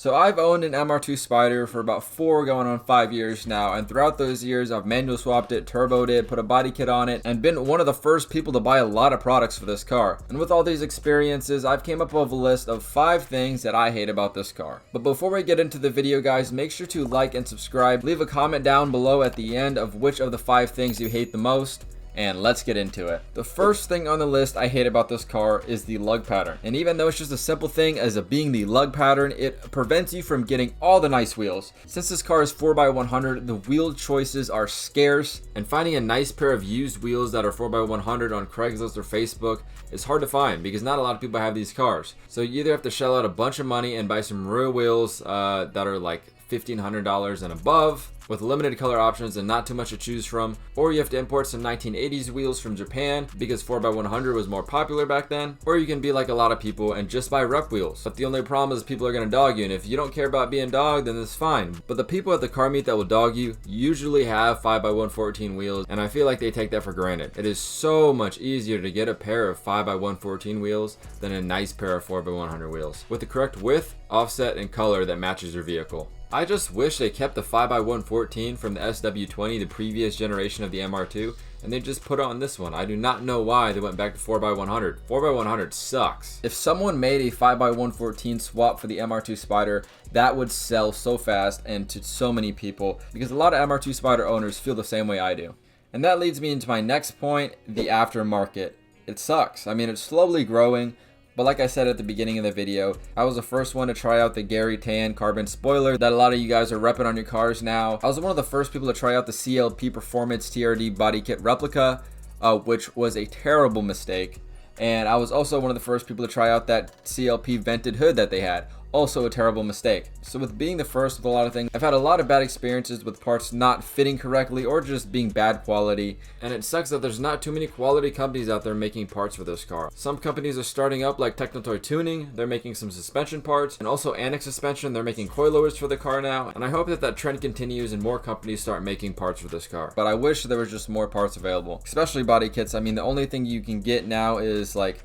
So I've owned an MR2 Spyder for about 4 going on 5 years now, and throughout those years I've manual swapped it, turboed it, put a body kit on it, and been one of the first people to buy a lot of products for this car. And with all these experiences, I've came up with a list of 5 things that I hate about this car. But before we get into the video, guys, make sure to like and subscribe. Leave a comment down below at the end of which of the 5 things you hate the most. And let's get into it. The first thing on the list I hate about this car is the lug pattern. And even though it's just a simple thing as it being the lug pattern, it prevents you from getting all the nice wheels. Since this car is 4x100, the wheel choices are scarce, and finding a nice pair of used wheels that are 4x100 on Craigslist or Facebook is hard to find because not a lot of people have these cars. So you either have to shell out a bunch of money and buy some real wheels that are like $1,500 and above, with limited color options and not too much to choose from, or you have to import some 1980s wheels from Japan because 4x100 was more popular back then, or you can be like a lot of people and just buy rep wheels. But the only problem is people are going to dog you, and if you don't care about being dogged, then it's fine. But the people at the car meet that will dog you usually have 5x114 wheels, and I feel like they take that for granted. It is so much easier to get a pair of 5x114 wheels than a nice pair of 4x100 wheels with the correct width, offset, and color that matches your vehicle. I just wish they kept the 5x114 from the SW20, the previous generation of the MR2, and they just put it on this one. I do not know why they went back to 4x100. 4x100 sucks. If someone made a 5x114 swap for the MR2 Spyder, that would sell so fast and to so many people because a lot of MR2 Spyder owners feel the same way I do. And that leads me into my next point, the aftermarket. It sucks. I mean, it's slowly growing. But like I said at the beginning of the video, I was the first one to try out the Gary Tan carbon spoiler that a lot of you guys are repping on your cars now. I was one of the first people to try out the CLP Performance TRD body kit replica, which was a terrible mistake. And I was also one of the first people to try out that CLP vented hood that they had. Also a terrible mistake. So with being the first with a lot of things, I've had a lot of bad experiences with parts not fitting correctly or just being bad quality. And it sucks that there's not too many quality companies out there making parts for this car. Some companies are starting up like Technotoy Tuning. They're making some suspension parts, and also Annex Suspension. They're making coilovers for the car now. And I hope that that trend continues and more companies start making parts for this car. But I wish there was just more parts available, especially body kits. I mean, the only thing you can get now is like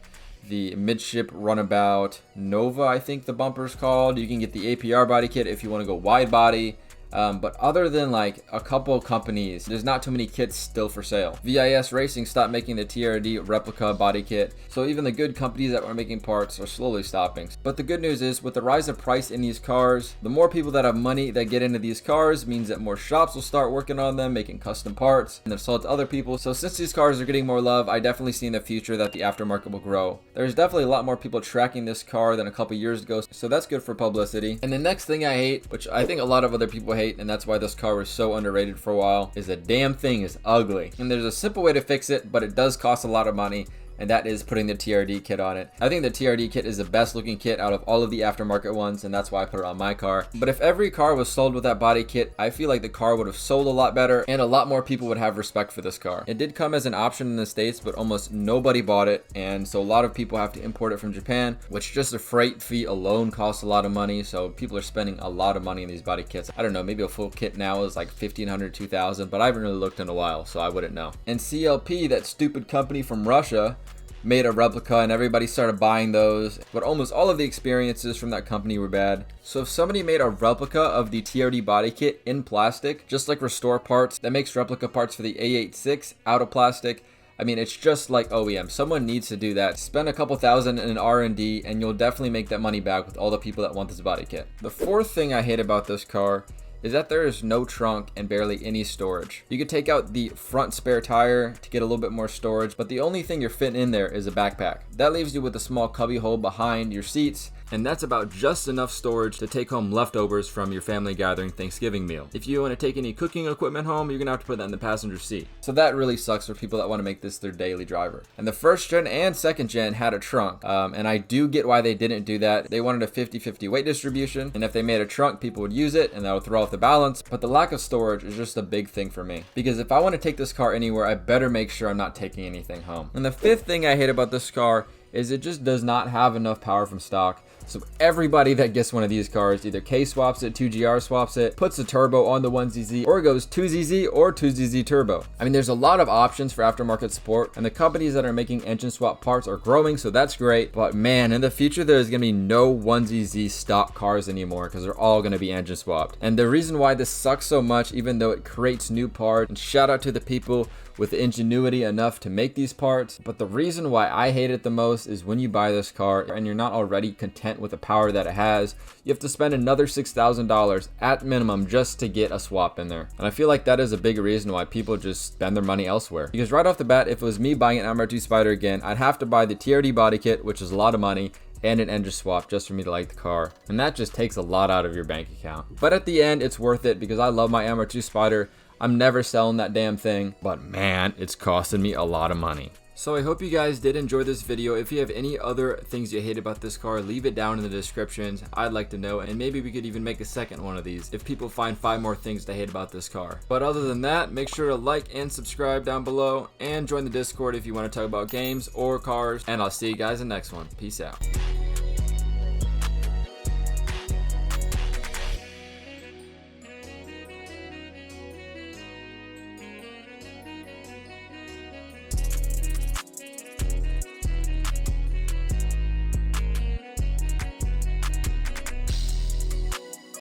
the midship runabout Nova, I think the bumper's called. You can get the APR body kit if you want to go wide body. But other than like a couple companies, there's not too many kits still for sale. VIS Racing stopped making the TRD replica body kit, so even the good companies that were making parts are slowly stopping. But the good news is, with the rise of price in these cars, the more people that have money that get into these cars means that more shops will start working on them, making custom parts, and they'll sell it to other people. So since these cars are getting more love, I definitely see in the future that the aftermarket will grow. There's definitely a lot more people tracking this car than a couple years ago, so that's good for publicity. And the next thing I hate, which I think a lot of other people hate, and that's why this car was so underrated for a while, is the damn thing is ugly. And there's a simple way to fix it, but it does cost a lot of money, and that is putting the TRD kit on it. I think the TRD kit is the best looking kit out of all of the aftermarket ones, and that's why I put it on my car. But if every car was sold with that body kit, I feel like the car would have sold a lot better and a lot more people would have respect for this car. It did come as an option in the States, but almost nobody bought it, and so a lot of people have to import it from Japan, which just the freight fee alone costs a lot of money. So people are spending a lot of money in these body kits. I don't know, maybe a full kit now is like $1,500, $2,000, but I haven't really looked in a while, so I wouldn't know. And CLP, that stupid company from Russia, made a replica and everybody started buying those, but almost all of the experiences from that company were bad. So if somebody made a replica of the TRD body kit in plastic, just like Restore Parts that makes replica parts for the A86 out of plastic, I mean, it's just like OEM. Someone needs to do that. Spend a couple thousand in R&D and you'll definitely make that money back with all the people that want this body kit. The fourth thing I hate about this car is that there is no trunk and barely any storage. You could take out the front spare tire to get a little bit more storage, but the only thing you're fitting in there is a backpack. That leaves you with a small cubby hole behind your seats, and that's about just enough storage to take home leftovers from your family gathering Thanksgiving meal. If you want to take any cooking equipment home, you're gonna have to put that in the passenger seat. So that really sucks for people that want to make this their daily driver. And the first gen and second gen had a trunk, and I do get why they didn't do that. They wanted a 50-50 weight distribution, and if they made a trunk, people would use it and that would throw off the balance. But the lack of storage is just a big thing for me, because if I want to take this car anywhere, I better make sure I'm not taking anything home. And the fifth thing I hate about this car is it just does not have enough power from stock. So everybody that gets one of these cars either K swaps it, 2GR swaps it, puts a turbo on the 1ZZ, or goes 2ZZ or 2ZZ turbo. I mean, there's a lot of options for aftermarket support, and the companies that are making engine swap parts are growing, so that's great. But man, in the future, there's gonna be no 1ZZ stock cars anymore because they're all gonna be engine swapped. And the reason why this sucks so much, even though it creates new parts, and shout out to the people with ingenuity enough to make these parts, but the reason why I hate it the most is when you buy this car and you're not already content with the power that it has, you have to spend another $6,000 at minimum just to get a swap in there. And I feel like that is a big reason why people just spend their money elsewhere. Because right off the bat, if it was me buying an MR2 Spyder again, I'd have to buy the TRD body kit, which is a lot of money, and an engine swap just for me to like the car. And that just takes a lot out of your bank account. But at the end, it's worth it because I love my MR2 Spyder. I'm never selling that damn thing, but man, it's costing me a lot of money. So I hope you guys did enjoy this video. If you have any other things you hate about this car, leave it down in the descriptions. I'd like to know, and maybe we could even make a second one of these if people find 5 more things to hate about this car. But other than that, make sure to like and subscribe down below and join the Discord if you want to talk about games or cars, and I'll see you guys in the next one. Peace out.